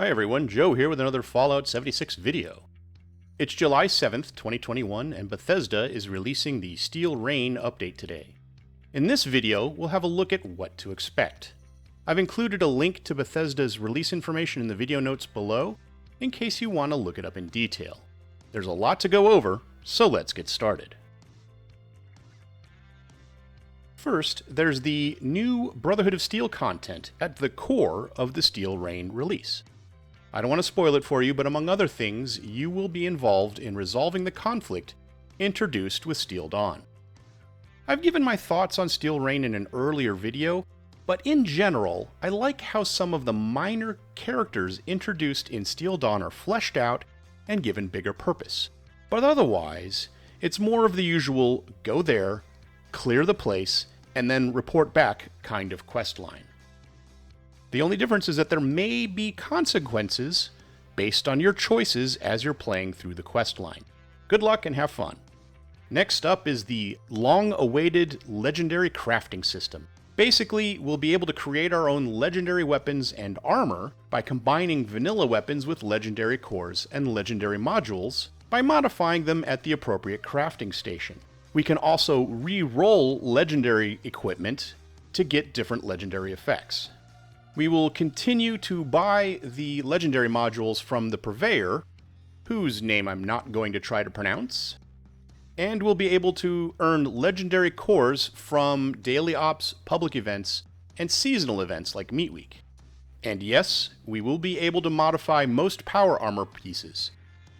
Hi everyone, Joe here with another Fallout 76 video. It's July 7th, 2021, and Bethesda is releasing the Steel Rain update today. In this video, we'll have a look at what to expect. I've included a link to Bethesda's release information in the video notes below, in case you want to look it up in detail. There's a lot to go over, so let's get started. First, there's the new Brotherhood of Steel content at the core of the Steel Rain release. I don't want to spoil it for you, but among other things, you will be involved in resolving the conflict introduced with Steel Dawn. I've given my thoughts on Steel Rain in an earlier video, but in general, I like how some of the minor characters introduced in Steel Dawn are fleshed out and given bigger purpose. But otherwise, it's more of the usual go there, clear the place, and then report back kind of questline. The only difference is that there may be consequences based on your choices as you're playing through the questline. Good luck and have fun. Next up is the long-awaited legendary crafting system. Basically, we'll be able to create our own legendary weapons and armor by combining vanilla weapons with legendary cores and legendary modules by modifying them at the appropriate crafting station. We can also re-roll legendary equipment to get different legendary effects. We will continue to buy the legendary modules from the Purveyor, whose name I'm not going to try to pronounce, and we'll be able to earn legendary cores from daily ops, public events, and seasonal events like Meat Week. And yes, we will be able to modify most power armor pieces.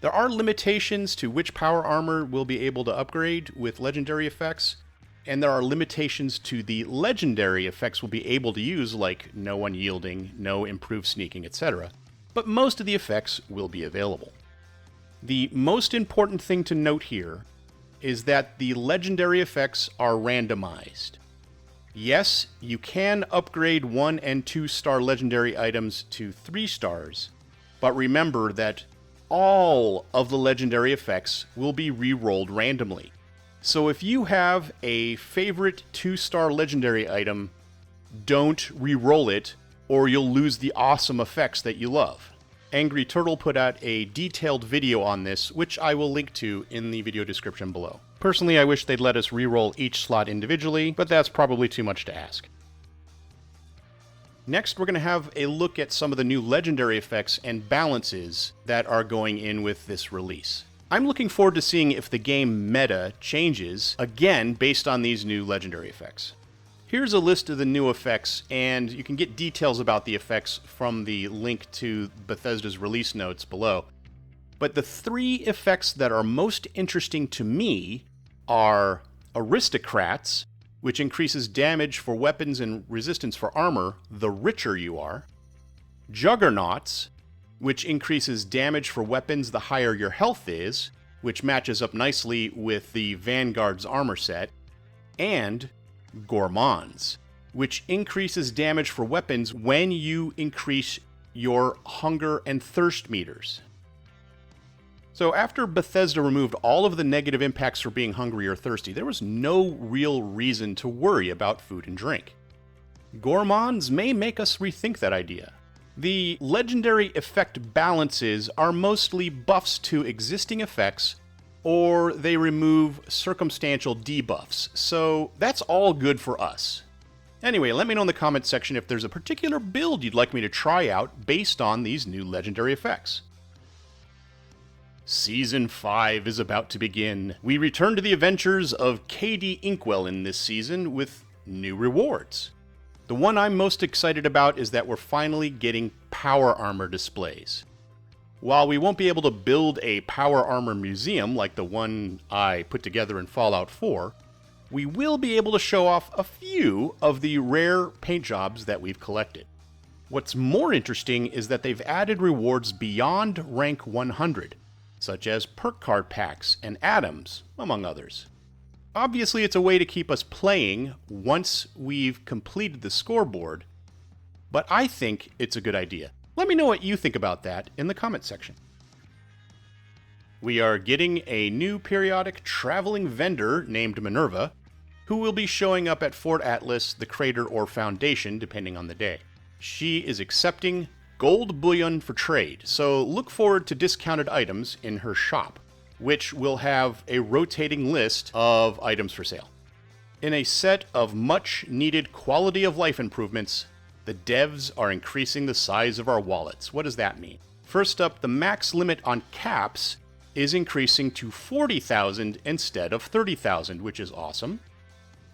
There are limitations to which power armor we'll be able to upgrade with legendary effects, and there are limitations to the legendary effects we'll be able to use, like no unyielding, no improved sneaking, etc. But most of the effects will be available. The most important thing to note here is that the legendary effects are randomized. Yes, you can upgrade 1 and 2 star legendary items to 3 stars, but remember that all of the legendary effects will be re-rolled randomly. So if you have a favorite 2-star legendary item, don't re-roll it, or you'll lose the awesome effects that you love. Angry Turtle put out a detailed video on this, which I will link to in the video description below. Personally, I wish they'd let us re-roll each slot individually, but that's probably too much to ask. Next, we're going to have a look at some of the new legendary effects and balances that are going in with this release. I'm looking forward to seeing if the game meta changes, again, based on these new legendary effects. Here's a list of the new effects, and you can get details about the effects from the link to Bethesda's release notes below. But the 3 effects that are most interesting to me are Aristocrats, which increases damage for weapons and resistance for armor the richer you are. Juggernauts, which increases damage for weapons the higher your health is, which matches up nicely with the Vanguard's armor set. And Gourmands, which increases damage for weapons when you increase your hunger and thirst meters. So after Bethesda removed all of the negative impacts for being hungry or thirsty, there was no real reason to worry about food and drink. Gourmands may make us rethink that idea. The legendary effect balances are mostly buffs to existing effects, or they remove circumstantial debuffs, so that's all good for us. Anyway, let me know in the comments section if there's a particular build you'd like me to try out based on these new legendary effects. Season 5 is about to begin. We return to the adventures of K.D. Inkwell in this season with new rewards. The one I'm most excited about is that we're finally getting power armor displays. While we won't be able to build a power armor museum like the one I put together in Fallout 4, we will be able to show off a few of the rare paint jobs that we've collected. What's more interesting is that they've added rewards beyond rank 100, such as perk card packs and atoms, among others. Obviously, it's a way to keep us playing once we've completed the scoreboard, but I think it's a good idea. Let me know what you think about that in the comment section. We are getting a new periodic traveling vendor named Minerva, who will be showing up at Fort Atlas, the Crater, or Foundation, depending on the day. She is accepting gold bullion for trade, so look forward to discounted items in her shop, which will have a rotating list of items for sale. In a set of much-needed quality-of-life improvements, the devs are increasing the size of our wallets. What does that mean? First up, the max limit on caps is increasing to 40,000 instead of 30,000, which is awesome.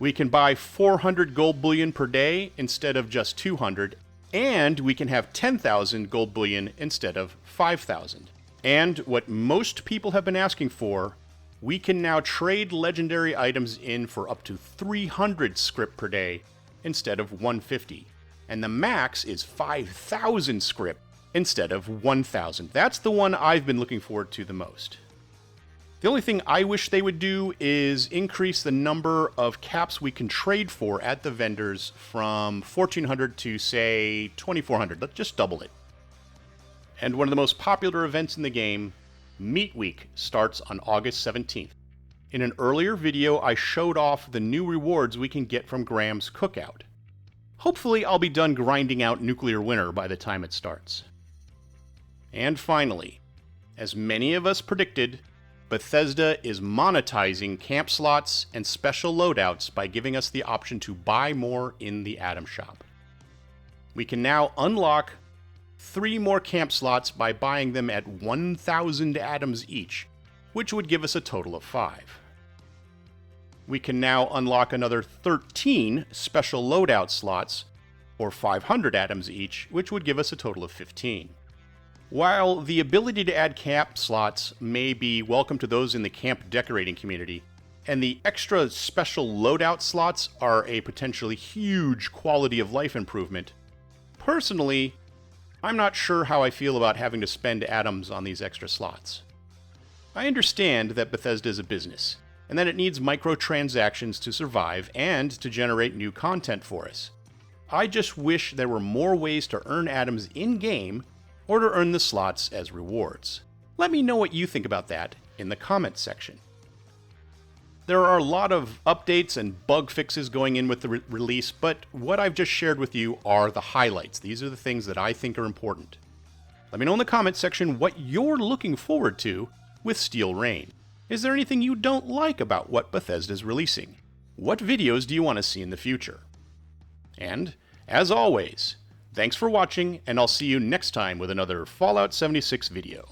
We can buy 400 gold bullion per day instead of just 200, and we can have 10,000 gold bullion instead of 5,000. And what most people have been asking for, we can now trade legendary items in for up to 300 script per day instead of 150. And the max is 5,000 script instead of 1,000. That's the one I've been looking forward to the most. The only thing I wish they would do is increase the number of caps we can trade for at the vendors from 1,400 to, say, 2,400. Let's just double it. And one of the most popular events in the game, Meat Week, starts on August 17th. In an earlier video, I showed off the new rewards we can get from Graham's Cookout. Hopefully, I'll be done grinding out Nuclear Winter by the time it starts. And finally, as many of us predicted, Bethesda is monetizing camp slots and special loadouts by giving us the option to buy more in the Atom Shop. We can now unlock 3 more camp slots by buying them at 1,000 atoms each, which would give us a total of 5. We can now unlock another 13 special loadout slots, or 500 atoms each, which would give us a total of 15. While the ability to add camp slots may be welcome to those in the camp decorating community, and the extra special loadout slots are a potentially huge quality of life improvement, personally, I'm not sure how I feel about having to spend atoms on these extra slots. I understand that Bethesda is a business, and that it needs microtransactions to survive and to generate new content for us. I just wish there were more ways to earn atoms in-game or to earn the slots as rewards. Let me know what you think about that in the comments section. There are a lot of updates and bug fixes going in with the release, but what I've just shared with you are the highlights. These are the things that I think are important. Let me know in the comments section what you're looking forward to with Steel Rain. Is there anything you don't like about what Bethesda is releasing? What videos do you want to see in the future? And, as always, thanks for watching, and I'll see you next time with another Fallout 76 video.